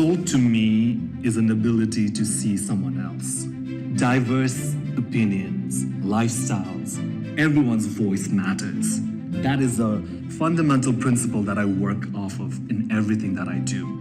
soul to me is an ability to see someone else. Diverse opinions, lifestyles, everyone's voice matters. That is a fundamental principle that I work off of in everything that I do.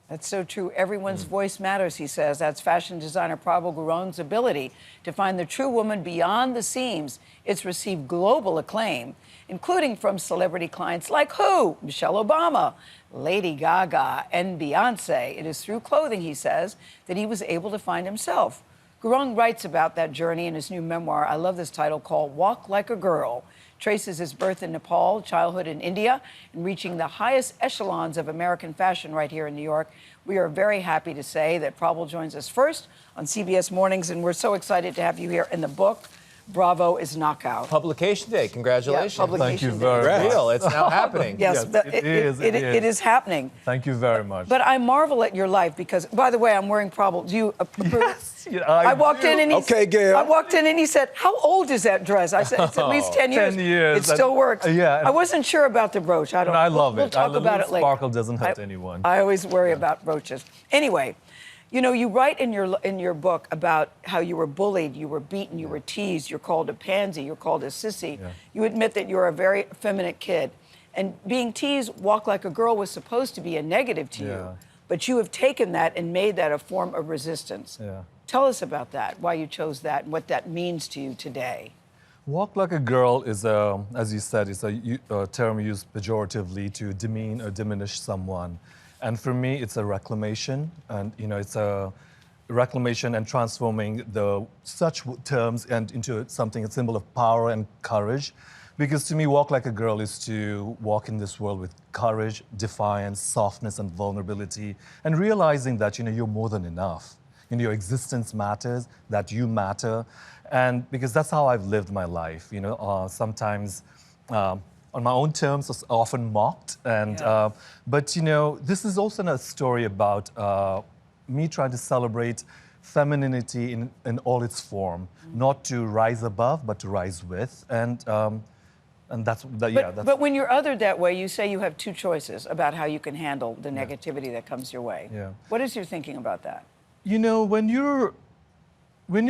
That's so true. Everyone's voice matters, he says. That's fashion designer Prabal Gurung's ability to find the true woman beyond the seams. It's received global acclaim, including from celebrity clients like who? Michelle Obama, Lady Gaga, and Beyonce. It is through clothing, he says, that he was able to find himself. Gurung writes about that journey in his new memoir. I love this title, called Walk Like a Girl. Traces his birth in Nepal, childhood in India, and reaching the highest echelons of American fashion right here in New York. We are very happy to say that Prabal joins us first on CBS Mornings, and we're so excited to have you here in the book. Bravo is Knockout. Publication day. Congratulations. Yeah, publication Thank you very day. much. Real. It's now happening. Yes, it is happening. Thank you very much. But I marvel at your life because, by the way, I'm wearing Prabal. Do you approve? Yes, yeah, I walked in and he Okay, Gayle. I walked in and he said, "How old is that dress?" I said, "It's at least 10 years." 10 years. It still works. Yeah. I wasn't sure about the brooch. I don't. I love we'll it. talk about it later. Sparkle doesn't hurt anyone. I always worry about brooches. Anyway, you know, you write in your book about how you were bullied, you were beaten, you were teased, you're called a pansy, you're called a sissy. Yeah. You admit that you're a very effeminate kid. And being teased, Walk Like a Girl was supposed to be a negative to you. But you have taken that and made that a form of resistance. Yeah. Tell us about that, why you chose that, and what that means to you today. Walk like a girl is as you said, is a term used pejoratively to demean or diminish someone. And for me, it's a reclamation, and it's a reclamation and transforming such terms and into something, a symbol of power and courage. Because to me, walk like a girl is to walk in this world with courage, defiance, softness, and vulnerability, and realizing that you're more than enough. Your existence matters, that you matter, and because that's how I've lived my life. Sometimes. On my own terms, was often mocked, and but this is also a story about me trying to celebrate femininity in all its form, not to rise above, but to rise with, and that's. But when you're othered that way, you say you have two choices about how you can handle the negativity that comes your way. Yeah. What is your thinking about that? When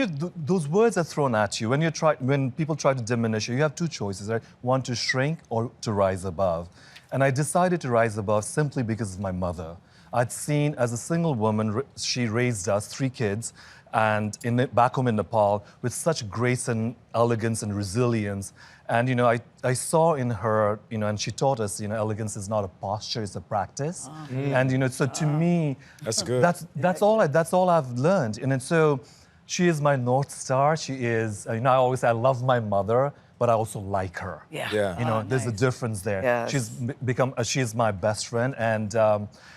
those words are thrown at you, when people try to diminish you have two choices, right? One, to shrink, or to rise above. And I decided to rise above simply because of my mother. I'd seen, as a single woman, she raised us, 3 kids, and back home in Nepal, with such grace and elegance and resilience. And I saw in her, and she taught us, elegance is not a posture, it's a practice. And so to me, that's good. That's all I've learned. And so. She is my North Star. She is, I always say I love my mother, but I also like her. Yeah. There's a difference there. Yes. She's my best friend. And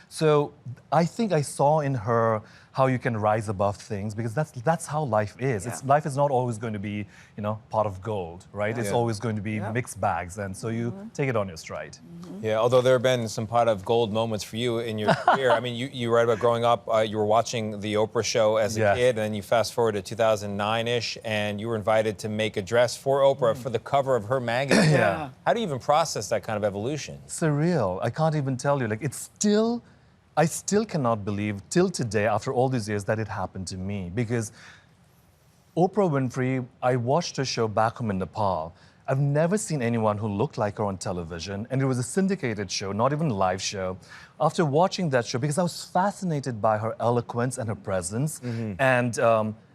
so I think I saw in her how you can rise above things, because that's how life is. Life is not always going to be, pot of gold, right? It's always going to be mixed bags. And so you take it on your stride. Yeah, although there have been some pot of gold moments for you in your career. I mean, you write about growing up, you were watching the Oprah show as a kid, and then you fast forward to 2009-ish, and you were invited to make a dress for Oprah for the cover of her magazine. How do you even process that kind of evolution? Surreal. I can't even tell you. I still cannot believe, till today, after all these years, that it happened to me. Because Oprah Winfrey, I watched her show back home in Nepal. I've never seen anyone who looked like her on television, and it was a syndicated show, not even a live show. After watching that show, because I was fascinated by her eloquence and her presence, and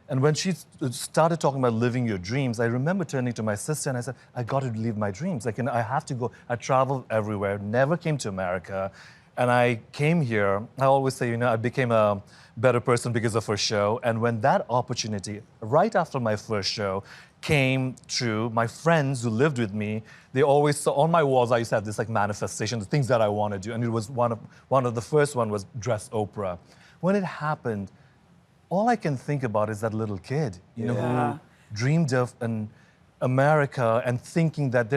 when she started talking about living your dreams, I remember turning to my sister and I said, I got to live my dreams. I have to go. I traveled everywhere, never came to America. And I came here, I always say, I became a better person because of her show. And when that opportunity, right after my first show, came true, my friends who lived with me, they always saw, on my walls, I used to have this manifestation, the things that I want to do. And it was one of the first one was dress Oprah. When it happened, all I can think about is that little kid, who dreamed of an America and thinking that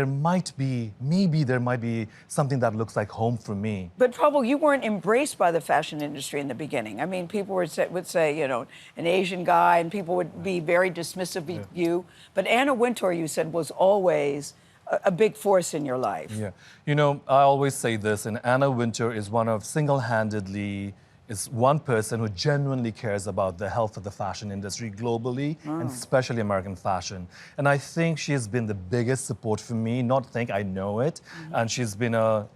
maybe there might be something that looks like home for me. But Prabal, you weren't embraced by the fashion industry in the beginning. I mean, people would say, an Asian guy, and people would be very dismissive of you. But Anna Wintour, you said, was always a big force in your life. Yeah. I always say this, and Anna Wintour is one of single-handedly, is one person who genuinely cares about the health of the fashion industry globally, and especially American fashion. And I think she has been the biggest support for me, I know it. And she's been a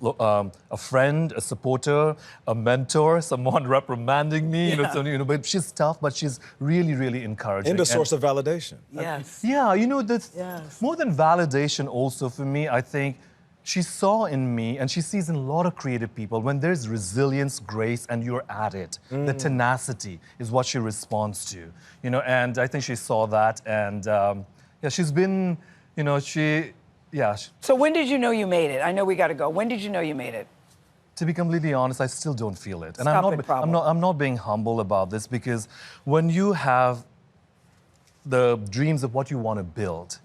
friend, a supporter, a mentor, someone reprimanding me, but she's tough, but she's really, really encouraging. And a source of validation. Yes. Yeah, that's more than validation also for me, I think she saw in me, and she sees in a lot of creative people, when there's resilience, grace, and you're at it, the tenacity is what she responds to, and I think she saw that, and she's been, So when did you know you made it? I know we got to go. When did you know you made it? To be completely honest, I still don't feel it. And Stop I'm not being humble about this, because when you have the dreams of what you want to build,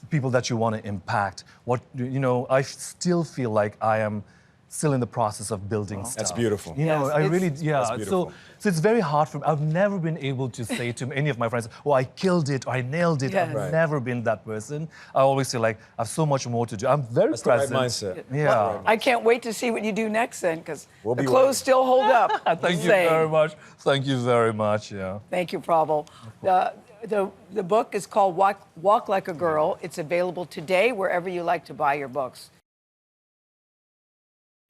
people that you want to impact, I still feel like I am still in the process of building stuff. That's beautiful. So it's very hard for me. I've never been able to say to any of my friends, oh, I killed it, or I nailed it. Yes. I've never been that person. I always feel like I have so much more to do. I'm very present. That's the right mindset. Yeah. I can't wait to see what you do next then, because We'll the be clothes waiting. still hold up. Thank you very much. Thank you very much, Thank you, Prabal. The book is called Walk Like a Girl. It's available today wherever you like to buy your books.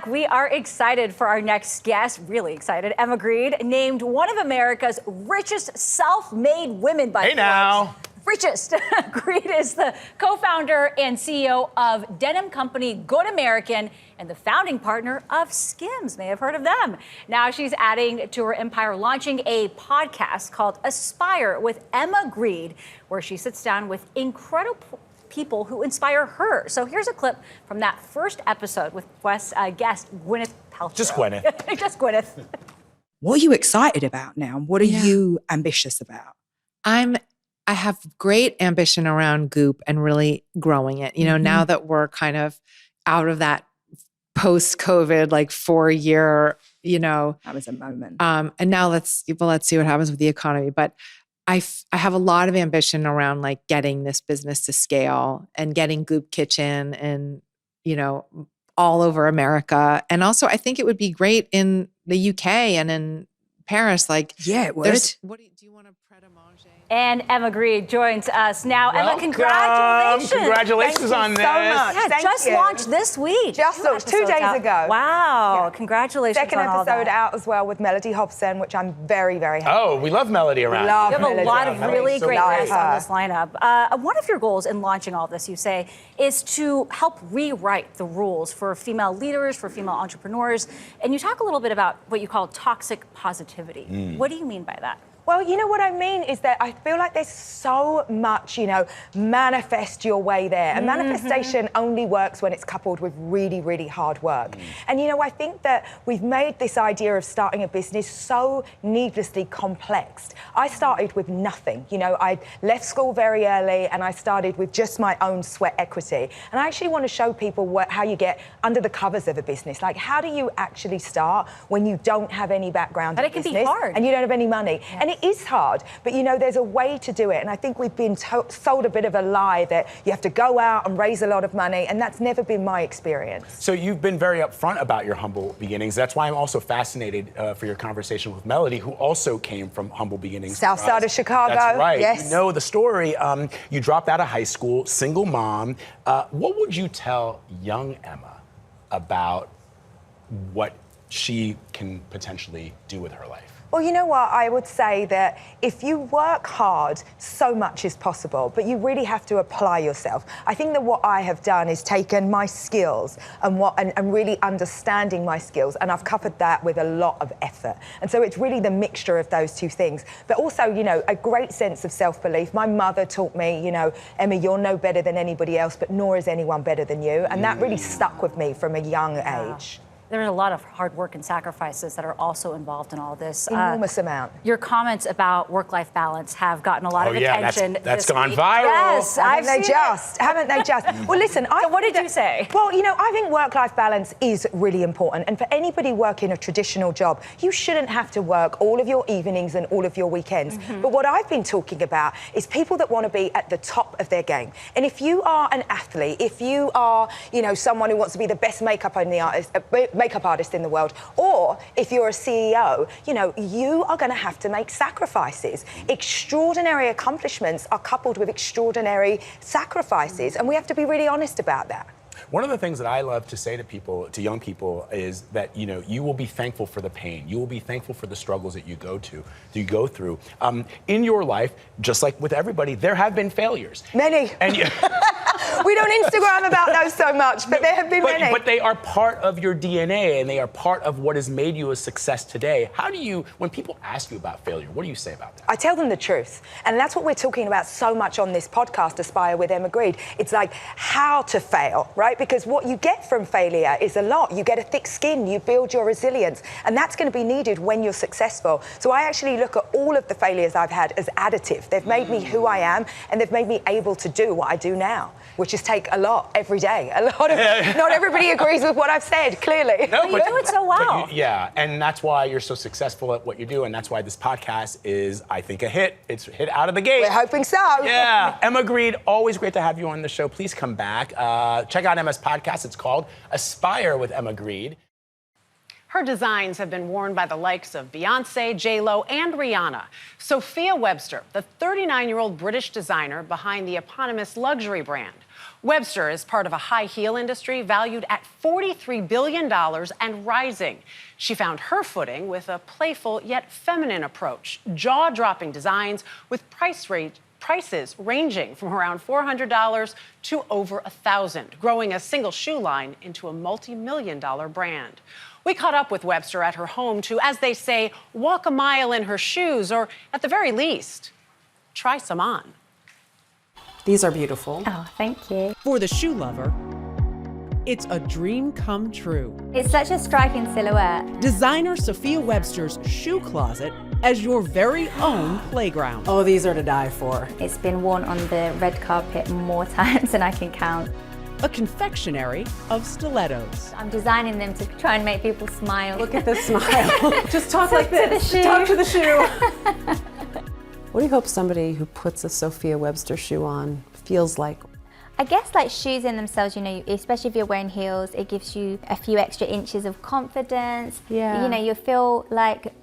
We are excited for our next guest, really excited. Emma Grede, named one of America's richest self-made women by Forbes. Now. Richest. Grede is the co-founder and CEO of denim company Good American and the founding partner of Skims. May have heard of them. Now she's adding to her empire, launching a podcast called Aspire with Emma Grede, where she sits down with incredible people who inspire her. So here's a clip from that first episode with guest Gwyneth Paltrow. Just Gwyneth. Just Gwyneth. What are you excited about now? What are you ambitious about? I have great ambition around Goop and really growing it. Now that we're kind of out of that post-COVID, 4-year, That was a moment. and now let's see what happens with the economy. But I have a lot of ambition around getting this business to scale and getting Goop Kitchen and, all over America. And also I think it would be great in the UK and in Paris. Yeah, it would. Do you want a pret-a-manger? And Emma Grede joins us now. Welcome. Emma, congratulations. Congratulations on this. so much. Yeah, Thank just you. launched this week. Just launched 2 days ago. Wow. Yeah. Congratulations Second on all episode that. out as well with Melody Hobson, which I'm very, very happy. Oh, we love Melody around. Love You have a Melody. lot of really great Love guests on her. this lineup. One of your goals in launching all this, you say, is to help rewrite the rules for female leaders, for female entrepreneurs. And you talk a little bit about what you call toxic positivity. What do you mean by that? Well, you know what I mean is that I feel like there's so much, manifest your way there. And manifestation only works when it's coupled with really, really hard work. And, I think that we've made this idea of starting a business so needlessly complex. I started with nothing. I left school very early and I started with just my own sweat equity. And I actually want to show people how you get under the covers of a business. How do you actually start when you don't have any background But in it can be business hard. and you don't have any money? Yeah. And it is hard, but there's a way to do it. And I think we've been sold a bit of a lie that you have to go out and raise a lot of money, and that's never been my experience. So you've been very upfront about your humble beginnings. That's why I'm also fascinated for your conversation with Melody, who also came from humble beginnings. South side of Chicago. That's right. Yes. You know the story. You dropped out of high school, single mom. What would you tell young Emma about what she can potentially do with her life? Well, you know what? I would say that if you work hard, so much is possible, but you really have to apply yourself. I think that what I have done is taken my skills and really understanding my skills, and I've coupled that with a lot of effort. And so it's really the mixture of those two things. But also, a great sense of self-belief. My mother taught me, Emma, you're no better than anybody else, but nor is anyone better than you. And that really stuck with me from a young age. There's a lot of hard work and sacrifices that are also involved in all this. Enormous amount. Your comments about work-life balance have gotten a lot of attention. That's this gone week. viral. Yes, Haven't they just? Well, listen, So what did you say? Well, I think work-life balance is really important. And for anybody working a traditional job, you shouldn't have to work all of your evenings and all of your weekends. But what I've been talking about is people that want to be at the top of their game. And if you are an athlete, if you are, someone who wants to be the best makeup makeup artist in the world. Or if you're a CEO, you know, you are going to have to make sacrifices. Extraordinary accomplishments are coupled with extraordinary sacrifices, and we have to be really honest about that. One of the things that I love to say to people, to young people, is that, you know, you will be thankful for the pain. You will be thankful for the struggles that you go through. In your life, just like with everybody, there have been failures. Many. And we don't Instagram about those so much, but there have been many. But they are part of your DNA, and they are part of what has made you a success today. How do you, when people ask you about failure, what do you say about that? I tell them the truth. And that's what we're talking about so much on this podcast, Aspire with Emma Grede. It's like how to fail, right? Because what you get from failure is a lot. You get a thick skin, you build your resilience, and that's going to be needed when you're successful. So I actually look at all of the failures I've had as additive. They've made me who I am, and they've made me able to do what I do now, which is take a lot every day. A lot of, not everybody agrees with what I've said, clearly. No, you do it so well. Yeah, and that's why you're so successful at what you do, and that's why this podcast is, I think, a hit. It's a hit out of the gate. We're hoping so. Yeah, Emma Grede, always great to have you on the show. Please come back. Check out Emma's podcast. It's called Aspire with Emma Grede. Her designs have been worn by the likes of Beyonce, J-Lo, and Rihanna. Sophia Webster, the 39-year-old British designer behind the eponymous luxury brand. Webster is part of a high heel industry valued at $43 billion and rising. She found her footing with a playful yet feminine approach, jaw-dropping designs with prices ranging from around $400 to over $1,000, growing a single shoe line into a multi-million-dollar brand. We caught up with Webster at her home to, as they say, walk a mile in her shoes, or at the very least, try some on. These are beautiful. Oh, thank you. For the shoe lover, it's a dream come true. It's such a striking silhouette. Designer Sophia Webster's shoe closet as your very own playground. Oh, these are to die for. It's been worn on the red carpet more times than I can count. A confectionery of stilettos. I'm designing them to try and make people smile. Look at this smile. Just talk like this. Talk to the shoe. What do you hope somebody who puts a Sophia Webster shoe on feels like? I guess like shoes in themselves, you know, especially if you're wearing heels, it gives you a few extra inches of confidence. Yeah. You know, you feel like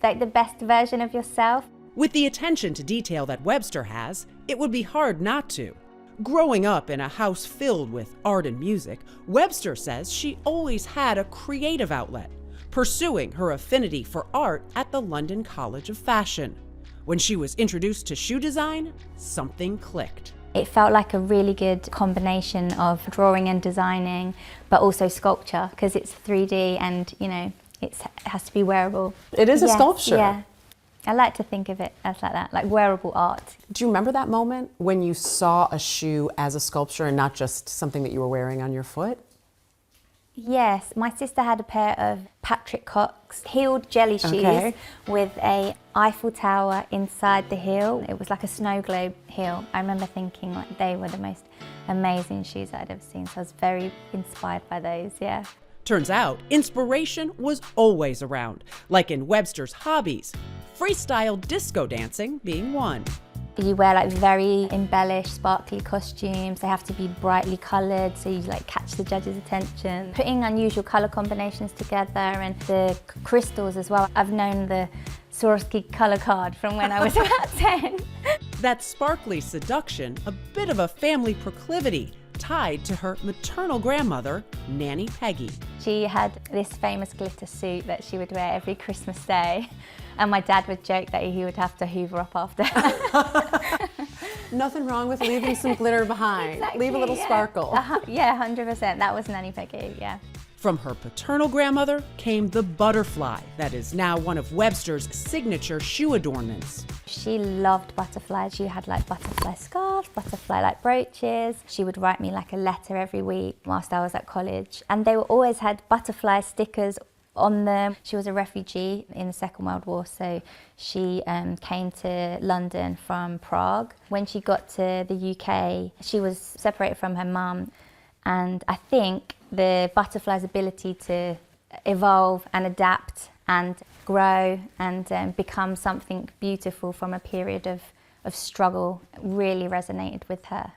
the best version of yourself. With the attention to detail that Webster has, it would be hard not to. Growing up in a house filled with art and music, Webster says she always had a creative outlet, pursuing her affinity for art at the London College of Fashion. When she was introduced to shoe design, something clicked. It felt like a really good combination of drawing and designing, but also sculpture, because it's 3D and, you know, it has to be wearable. It is a sculpture. Yeah. I like to think of it as like that, like wearable art. Do you remember that moment when you saw a shoe as a sculpture and not just something that you were wearing on your foot? Yes, my sister had a pair of Patrick Cox heeled jelly shoes with a Eiffel Tower inside the heel. It was like a snow globe heel. I remember thinking like they were the most amazing shoes I'd ever seen, so I was very inspired by those, yeah. Turns out, inspiration was always around, like in Webster's hobbies, freestyle disco dancing being one. You wear like very embellished, sparkly costumes. They have to be brightly coloured so you like catch the judge's attention. Putting unusual colour combinations together and the crystals as well. I've known the Swarovski colour card from when I was about 10. That sparkly seduction, a bit of a family proclivity, tied to her maternal grandmother, Nanny Peggy. She had this famous glitter suit that she would wear every Christmas day. And my dad would joke that he would have to hoover up after her. Nothing wrong with leaving some glitter behind. Exactly, leave a little sparkle. Yeah, 100%. That was Nanny Peggy, yeah. From her paternal grandmother came the butterfly that is now one of Webster's signature shoe adornments. She loved butterflies. She had like butterfly scarves, butterfly like brooches. She would write me like a letter every week whilst I was at college. And they always had butterfly stickers on them. She was a refugee in the Second World War, so she came to London from Prague. When she got to the UK, she was separated from her mum, and I think the butterfly's ability to evolve and adapt and grow and become something beautiful from a period of struggle really resonated with her.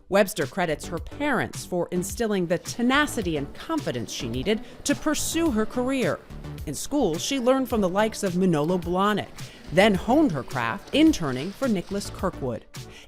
Webster credits her parents for instilling the tenacity and confidence she needed to pursue her career. In school, she learned from the likes of Manolo Blahnik, then honed her craft interning for Nicholas Kirkwood.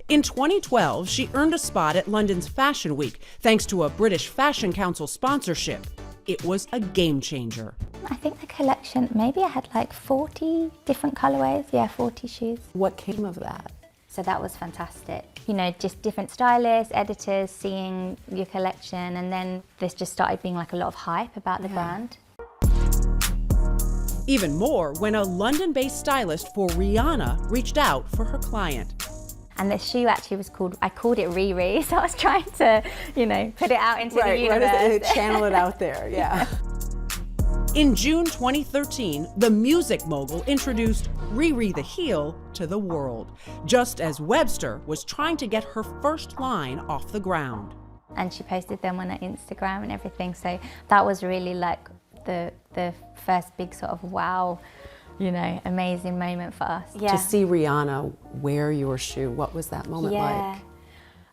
In 2012, she earned a spot at London's Fashion Week thanks to a British Fashion Council sponsorship. It was a game changer. I think the collection, maybe I had like 40 different colorways. Yeah, 40 shoes. What came of that? So that was fantastic. You know, just different stylists, editors, seeing your collection, and then there's just started being like a lot of hype about the brand. Even more when a London-based stylist for Rihanna reached out for her client. And the shoe actually was I called it Riri, so I was trying to, you know, put it out into the universe. Channel it out there, yeah. In June 2013, the music mogul introduced Riri the Heel to the world, just as Webster was trying to get her first line off the ground. And she posted them on her Instagram and everything, so that was really like the first big sort of wow, you know, amazing moment for us. Yeah. To see Rihanna wear your shoe, what was that moment like?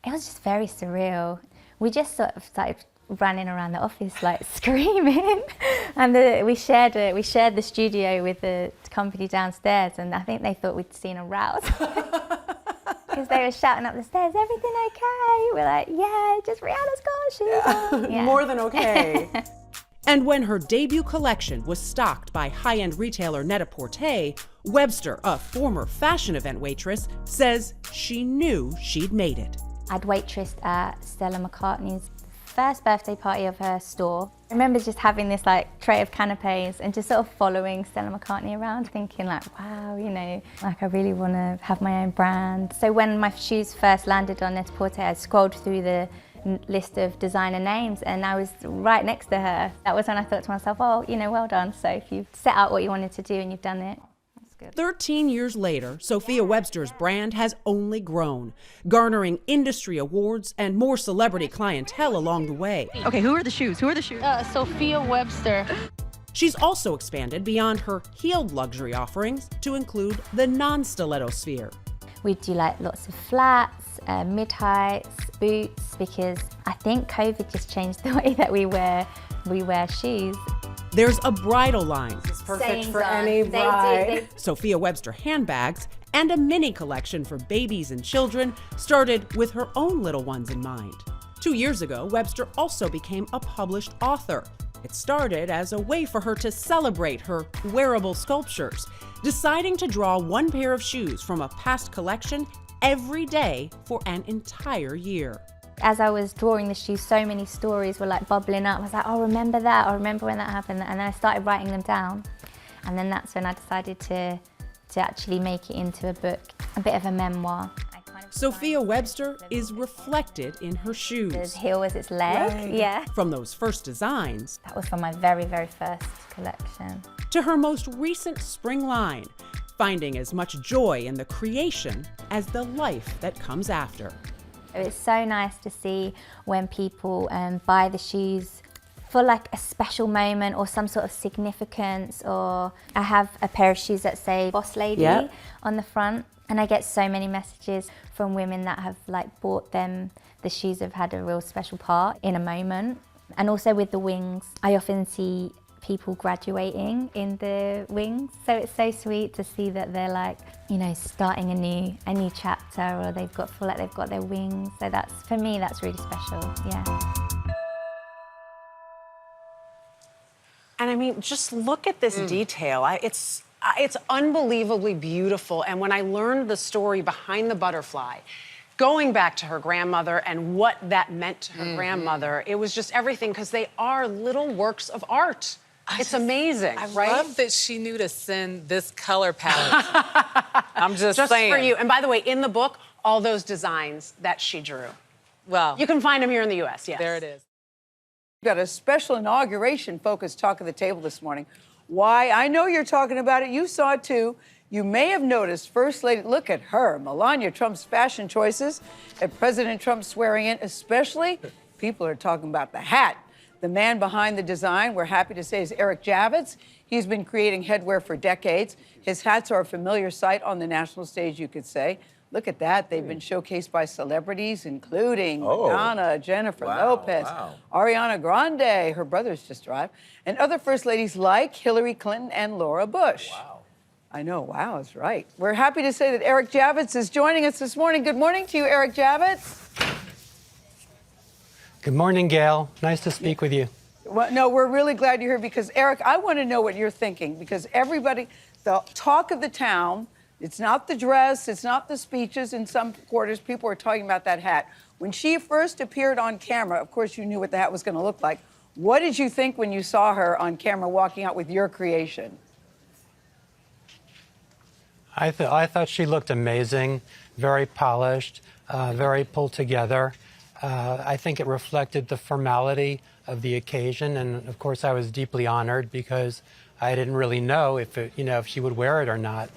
It was just very surreal. We just sort of started running around the office like screaming, and we shared the studio with the company downstairs, and I think they thought we'd seen a row because they were shouting up the stairs, "Everything okay?" We're like, "Yeah, just Rihanna's got shoes on." Yeah. More than okay. And when her debut collection was stocked by high-end retailer Net-a-Porter, Webster, a former fashion event waitress, says she knew she'd made it. I'd waitressed at Stella McCartney's first birthday party of her store. I remember just having this like tray of canapes and just sort of following Stella McCartney around, thinking like, wow, you know, like I really want to have my own brand. So when my shoes first landed on Net-a-Porter, I scrolled through the list of designer names and I was right next to her. That was when I thought to myself, oh, you know, well done. So if you've set out what you wanted to do and you've done it, that's good. 13 years later, Sophia Webster's brand has only grown, garnering industry awards and more celebrity clientele along the way. Okay, who are the shoes? Sophia Webster. She's also expanded beyond her heeled luxury offerings to include the non-stiletto sphere. We do like lots of flats, mid-heights, boots, because I think COVID just changed the way that we wear shoes. There's a bridal line. It's perfect for any bride. Sophia Webster handbags and a mini collection for babies and children started with her own little ones in mind. 2 years ago, Webster also became a published author. It started as a way for her to celebrate her wearable sculptures, deciding to draw one pair of shoes from a past collection every day for an entire year. As I was drawing the shoes, so many stories were like bubbling up. I was like, oh, remember that? I remember when that happened. And then I started writing them down. And then that's when I decided to actually make it into a book, a bit of a memoir. Sophia Webster is reflected in her shoes. His heel was its leg, right. Yeah. From those first designs. That was from my very, very first collection. To her most recent spring line, finding as much joy in the creation as the life that comes after. It's so nice to see when people buy the shoes for like a special moment or some sort of significance, or I have a pair of shoes that say Boss Lady on the front. And I get so many messages from women that have like bought them. The shoes have had a real special part in a moment. And also with the wings, I often see people graduating in the wings. So it's so sweet to see that they're like, you know, starting a new chapter, or they've got their wings. So that's, for me, that's really special, yeah. And I mean, just look at this detail. It's unbelievably beautiful. And when I learned the story behind the butterfly, going back to her grandmother and what that meant to her grandmother, it was just everything, because they are little works of art. It's amazing, right? I love that she knew to send this color palette. I'm just saying. For you. And by the way, in the book, all those designs that she drew. Well, you can find them here in the U.S., yes. There it is. We've got a special inauguration-focused talk of the table this morning. Why? I know you're talking about it. You saw it, too. You may have noticed First Lady, look at her, Melania Trump's fashion choices at President Trump's swearing in, especially people are talking about the hat. The man behind the design, we're happy to say, is Eric Javits. He's been creating headwear for decades. His hats are a familiar sight on the national stage, you could say. Look at that. They've been showcased by celebrities, including Oh. Madonna, Jennifer Lopez, wow. Ariana Grande, her brother's just arrived, and other first ladies like Hillary Clinton and Laura Bush. Wow. I know, wow, that's right. We're happy to say that Eric Javits is joining us this morning. Good morning to you, Eric Javits. Good morning, Gayle. Nice to speak with you. Well, no, we're really glad you're here because, Eric, I want to know what you're thinking because everybody, the talk of the town, it's not the dress, it's not the speeches. In some quarters, people are talking about that hat. When she first appeared on camera, of course, you knew what the hat was going to look like. What did you think when you saw her on camera walking out with your creation? I thought she looked amazing, very polished, very pulled together. I think it reflected the formality of the occasion, and of course, I was deeply honored because I didn't really know if she would wear it or not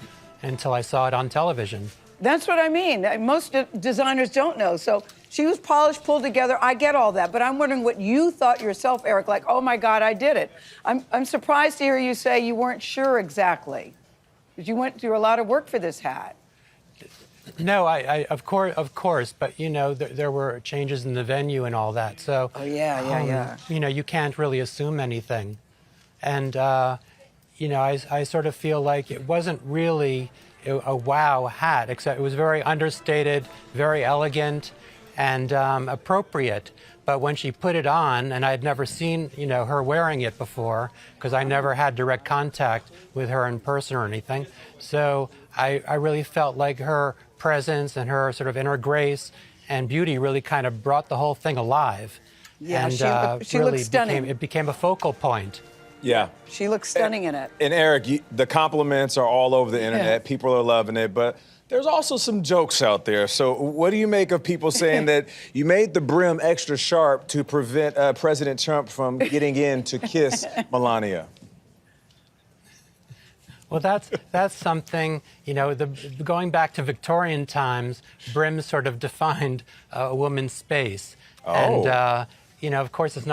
until I saw it on television. That's what I mean. Most designers don't know. So she was polished, pulled together. I get all that, but I'm wondering what you thought yourself, Eric. Like, oh my God, I did it. I'm surprised to hear you say you weren't sure exactly, because you went through a lot of work for this hat. No, of course, but there were changes in the venue and all that. So, yeah. You can't really assume anything, and I sort of feel like it wasn't really a wow hat, except it was very understated, very elegant, and appropriate. But when she put it on, and I had never seen her wearing it before, because I never had direct contact with her in person or anything, so I really felt like her presence and her sort of inner grace and beauty really kind of brought the whole thing alive. Yeah, and she really looked stunning. it became a focal point. Yeah. She looks stunning in it. And Eric, the compliments are all over the internet. People are loving it, but there's also some jokes out there. So what do you make of people saying that you made the brim extra sharp to prevent President Trump from getting in to kiss Melania? Well, that's something, going back to Victorian times, brims sort of defined a woman's space. Oh. And, of course, it's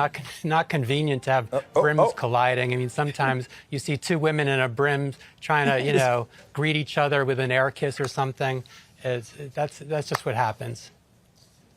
not convenient to have brims colliding. I mean, sometimes you see two women in a brim trying to, greet each other with an air kiss or something. That's just what happens.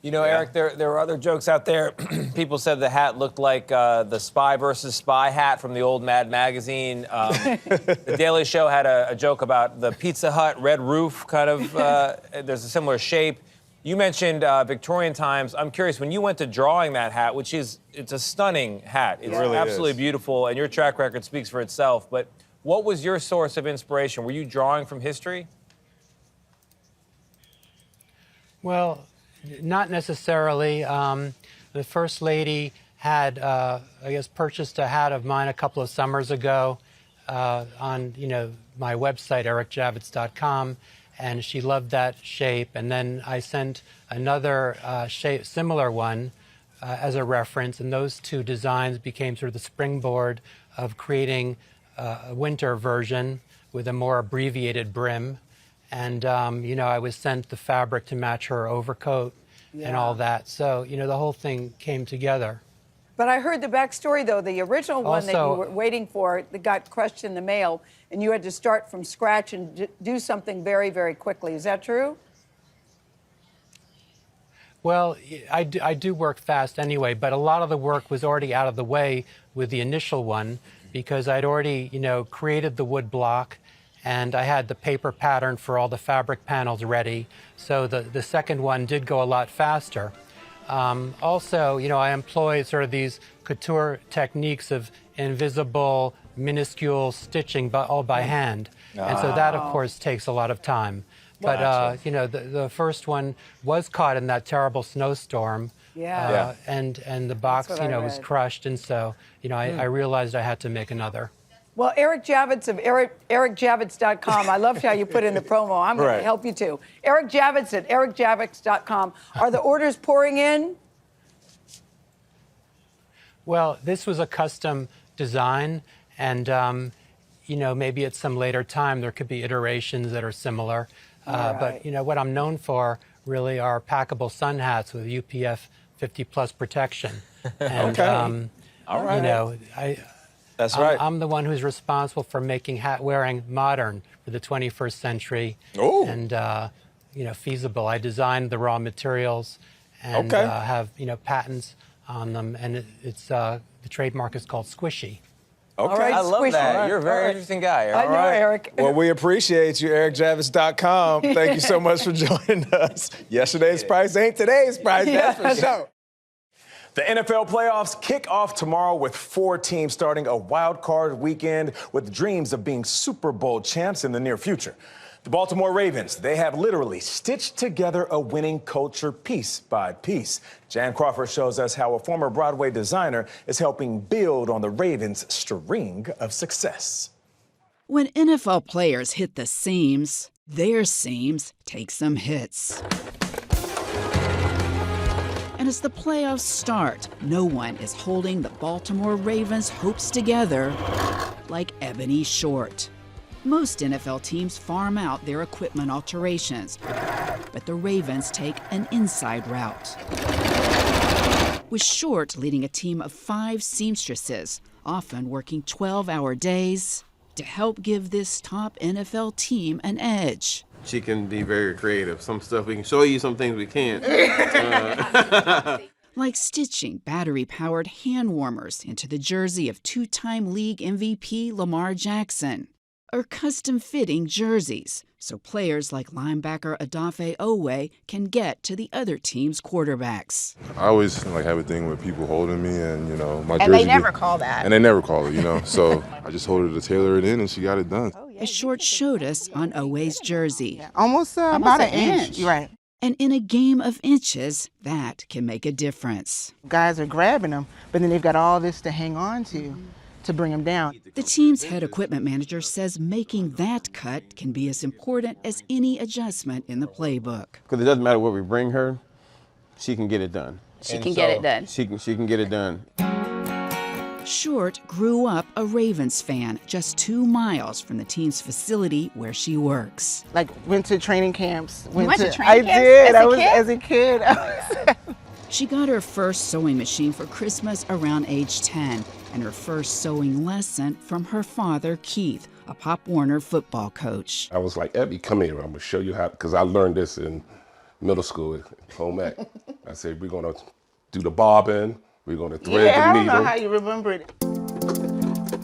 Eric, there were other jokes out there. People said the hat looked like the Spy versus Spy hat from the old Mad magazine. The Daily Show had a joke about the Pizza Hut red roof, kind of. There's a similar shape. You mentioned Victorian times. I'm curious, when you went to drawing that hat, it's a stunning hat. It's really absolutely is. Beautiful, and your track record speaks for itself. But what was your source of inspiration? Were you drawing from history? Well, not necessarily. The First Lady had, purchased a hat of mine a couple of summers ago on, my website, ericjavits.com, and she loved that shape. And then I sent another similar one as a reference, and those two designs became sort of the springboard of creating a winter version with a more abbreviated brim. And, I was sent the fabric to match her overcoat and all that. So, the whole thing came together. But I heard the backstory, though. The original one that you were waiting for that got crushed in the mail, and you had to start from scratch and do something very, very quickly. Is that true? Well, I do work fast anyway, but a lot of the work was already out of the way with the initial one because I'd already, created the wood block, and I had the paper pattern for all the fabric panels ready. So the second one did go a lot faster. Also, I employ sort of these couture techniques of invisible, minuscule stitching, but all by hand. And so that, of course, takes a lot of time. But, the first one was caught in that terrible snowstorm. And the box, was crushed. And so, I realized I had to make another. Well, Eric Javits of ericjavits.com. I loved how you put in the promo. I'm going to help you too. Eric Javits at ericjavits.com. Are the orders pouring in? Well, this was a custom design, and maybe at some later time there could be iterations that are similar. But what I'm known for really are packable sun hats with UPF 50+ protection. And, All right. That's right. I'm the one who's responsible for making hat wearing modern for the 21st century. Oh. And, feasible. I designed the raw materials and have patents on them, and the trademark is called Squishy. Okay, right, I love squishy. that. You're a very interesting guy. I know, Eric. Well, we appreciate you, ericjavits.com. Thank you so much for joining us. Yesterday's price ain't today's price, that's for sure. The NFL playoffs kick off tomorrow with 4 teams starting a wild card weekend with dreams of being Super Bowl champs in the near future. The Baltimore Ravens, they have literally stitched together a winning culture piece by piece. Jan Crawford shows us how a former Broadway designer is helping build on the Ravens' string of success. When NFL players hit the seams, their seams take some hits. And as the playoffs start, no one is holding the Baltimore Ravens' hopes together like Ebony Short. Most NFL teams farm out their equipment alterations, but the Ravens take an inside route. With Short leading a team of 5 seamstresses, often working 12-hour days, to help give this top NFL team an edge. She can be very creative. Some stuff we can show you, some things we can't. Like stitching battery-powered hand warmers into the jersey of 2-time league MVP Lamar Jackson. Or custom-fitting jerseys, so players like linebacker Odafe Owe can get to the other team's quarterbacks. I always have a thing with people holding me, and my jersey. And they never call that. And they never call it, So I just told her to tailor it in, and she got it done. As Short showed us on Owe's jersey. Almost about an inch. You're right. And in a game of inches, that can make a difference. Guys are grabbing them, but then they've got all this to hang on to bring them down. The team's head equipment manager says making that cut can be as important as any adjustment in the playbook. Because it doesn't matter what we bring her, she can get it done. She can get it done. She can get it done. Short grew up a Ravens fan just 2 miles from the team's facility where she works. Went to training camps. Went to training camps? I did. As a kid. She got her first sewing machine for Christmas around age 10, and her first sewing lesson from her father, Keith, a Pop Warner football coach. I was like, Ebby, come here. I'm going to show you how, because I learned this in middle school at home ec. I said, we're going to do the bobbin, we're going to thread the needle. I don't know how you remember it.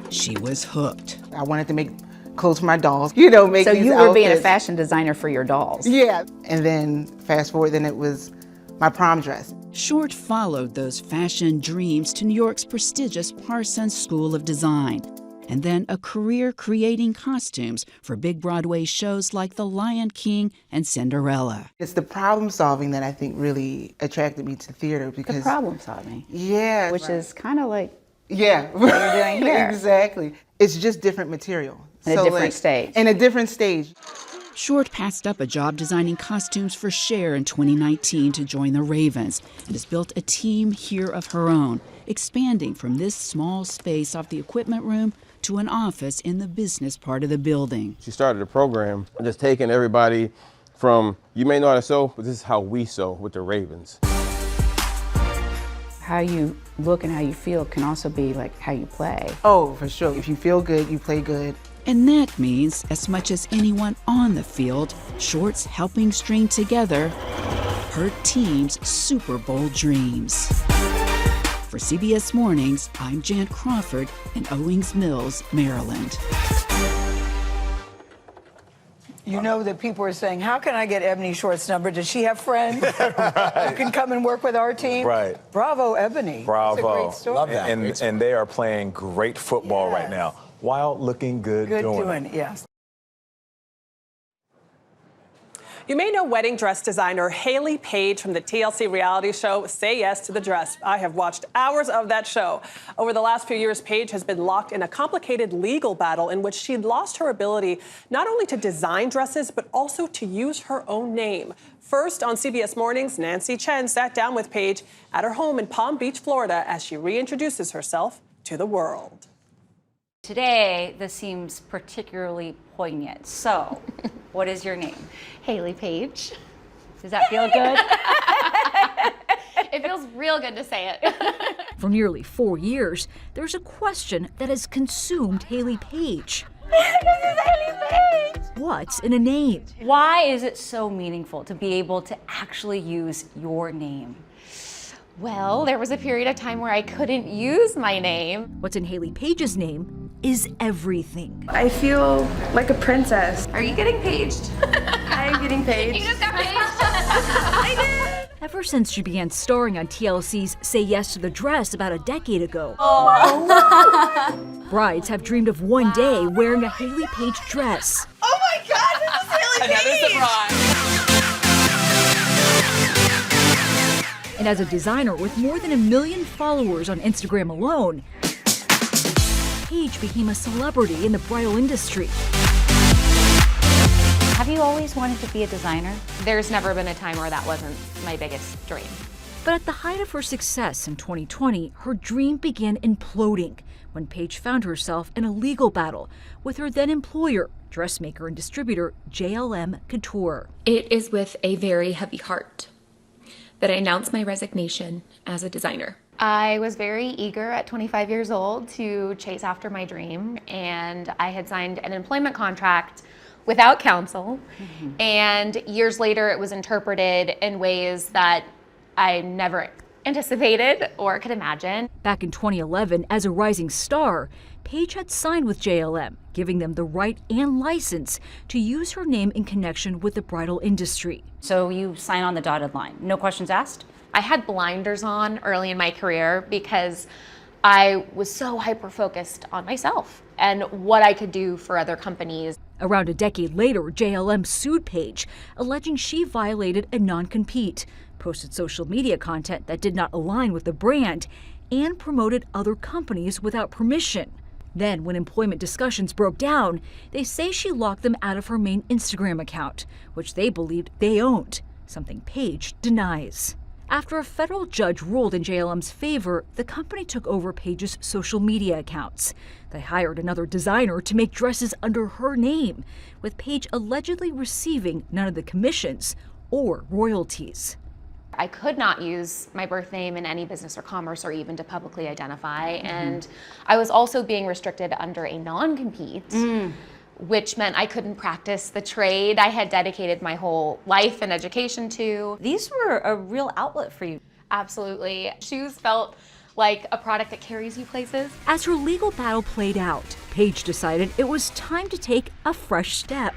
She was hooked. I wanted to make clothes for my dolls, make so these you were outfits. being a fashion designer for your dolls. Yeah. And then fast forward, then it was my prom dress. Short followed those fashion dreams to New York's prestigious Parsons School of Design, and then a career creating costumes for big Broadway shows like The Lion King and Cinderella. It's the problem solving that I think really attracted me to theater because the problem solving. Yeah. Which is kind of like what you're doing here. Exactly. It's just different material. And a different stage. And a different stage. Short passed up a job designing costumes for Cher in 2019 to join the Ravens and has built a team here of her own, expanding from this small space off the equipment room to an office in the business part of the building. She started a program just taking everybody from, you may know how to sew, but this is how we sew with the Ravens. How you look and how you feel can also be like how you play. Oh, for sure. If you feel good, you play good. And that means, as much as anyone on the field, Short's helping string together her team's Super Bowl dreams. For CBS Mornings, I'm Jan Crawford in Owings Mills, Maryland. You know that people are saying, how can I get Ebony Short's number? Does she have friends who can come and work with our team? Right. Bravo, Ebony. Bravo. That's a great story. Love that. And they are playing great football right now while looking good, doing it. Yes. You may know wedding dress designer Hayley Paige from the TLC reality show Say Yes to the Dress. I have watched hours of that show. Over the last few years, Paige has been locked in a complicated legal battle in which she lost her ability not only to design dresses, but also to use her own name. First, on CBS Mornings, Nancy Chen sat down with Paige at her home in Palm Beach, Florida, as she reintroduces herself to the world. Today, this seems particularly poignant. So, what is your name? Hayley Paige. Does that feel good? It feels real good to say it. For nearly 4 years, there's a question that has consumed Hayley Paige. This is Hayley Paige. What what's in a name. Why is it so meaningful to be able to actually use your name? Well, there was a period of time where I couldn't use my name. What's in Hayley Paige's name is everything. I feel like a princess. Are you getting paged? I am getting paged. You just got paged? I did. Ever since she began starring on TLC's Say Yes to the Dress about a decade ago, brides have dreamed of one day wearing a Hayley Paige dress. Oh my God, this is Hayley Paige! Another surprise. And as a designer with more than 1 million followers on Instagram alone, Paige became a celebrity in the bridal industry. Have you always wanted to be a designer? There's never been a time where that wasn't my biggest dream. But at the height of her success in 2020, her dream began imploding when Paige found herself in a legal battle with her then employer, dressmaker and distributor JLM Couture. It is with a very heavy heart that I announced my resignation as a designer. I was very eager at 25 years old to chase after my dream, and I had signed an employment contract without counsel. And years later, it was interpreted in ways that I never anticipated or could imagine. Back in 2011, as a rising star, Paige had signed with JLM, giving them the right and license to use her name in connection with the bridal industry. So you sign on the dotted line, no questions asked? I had blinders on early in my career because I was so hyper-focused on myself and what I could do for other companies. Around a decade later, JLM sued Paige, alleging she violated a non-compete, posted social media content that did not align with the brand, and promoted other companies without permission. Then, when employment discussions broke down, they say she locked them out of her main Instagram account, which they believed they owned, something Paige denies. After a federal judge ruled in JLM's favor, the company took over Paige's social media accounts. They hired another designer to make dresses under her name, with Paige allegedly receiving none of the commissions or royalties. I could not use my birth name in any business or commerce or even to publicly identify. And I was also being restricted under a non-compete, which meant I couldn't practice the trade I had dedicated my whole life and education to. These were a real outlet for you. Absolutely. Shoes felt like a product that carries you places. As her legal battle played out, Paige decided it was time to take a fresh step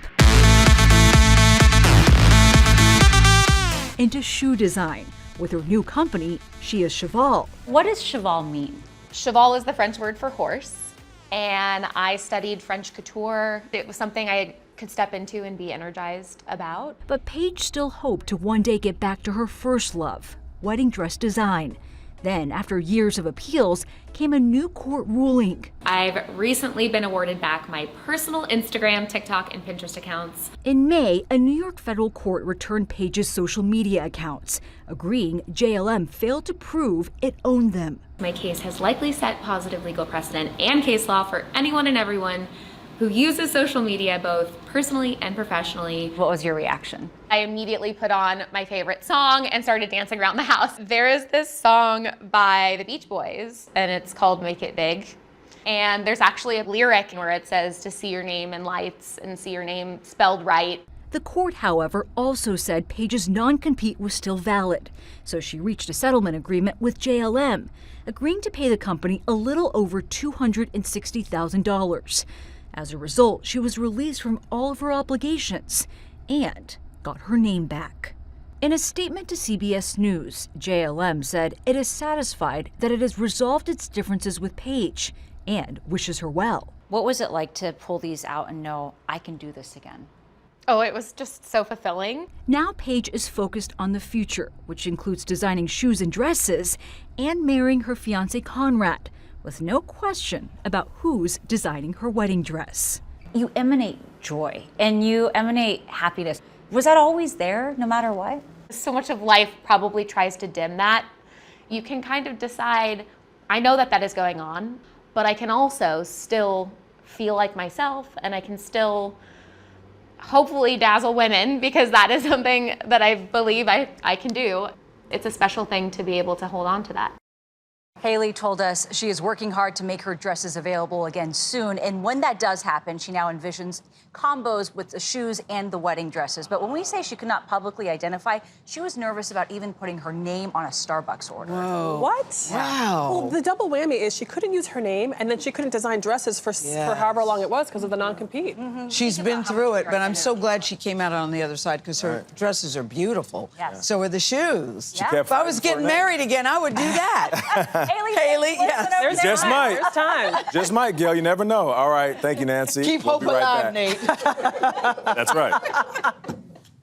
into shoe design. With her new company, she is Cheval. What does cheval mean? Cheval is the French word for horse, and I studied French couture. It was something I could step into and be energized about. But Paige still hoped to one day get back to her first love, wedding dress design. Then, after years of appeals, came a new court ruling. I've recently been awarded back my personal Instagram, TikTok, and Pinterest accounts. In May, a New York federal court returned Paige's social media accounts, agreeing JLM failed to prove it owned them. My case has likely set positive legal precedent and case law for anyone and everyone who uses social media both personally and professionally. What was your reaction? I immediately put on my favorite song and started dancing around the house. There is this song by the Beach Boys, and it's called Make It Big. And there's actually a lyric where it says to see your name in lights and see your name spelled right. The court, however, also said Paige's non-compete was still valid, so she reached a settlement agreement with JLM, agreeing to pay the company a little over $260,000. As a result, she was released from all of her obligations and got her name back. In a statement to CBS News, JLM said it is satisfied that it has resolved its differences with Paige and wishes her well. What was it like to pull these out and know I can do this again? Oh, it was just so fulfilling. Now Paige is focused on the future, which includes designing shoes and dresses and marrying her fiancé Conrad, with no question about who's designing her wedding dress. You emanate joy and you emanate happiness. Was that always there, no matter what? So much of life probably tries to dim that. You can kind of decide, I know that that is going on, but I can also still feel like myself, and I can still hopefully dazzle women, because that is something that I believe I can do. It's a special thing to be able to hold on to that. Hayley told us she is working hard to make her dresses available again soon. And when that does happen, she now envisions combos with the shoes and the wedding dresses. But when we say she could not publicly identify, she was nervous about even putting her name on a Starbucks order. Whoa. What? Wow. Well, the double whammy is she couldn't use her name, and then she couldn't design dresses for however long it was because of the non-compete. She's been through it, but I'm so glad she came out on the other side because her dresses are beautiful. Yes. So are the shoes. She kept If I was fighting for getting it. married again, I would do that. Haley, yes. There's Just time. might. There's time. Just might, Gail. You never know. All right. Thank you, Nancy. Keep We'll hope be right alive, back. Nate. That's right.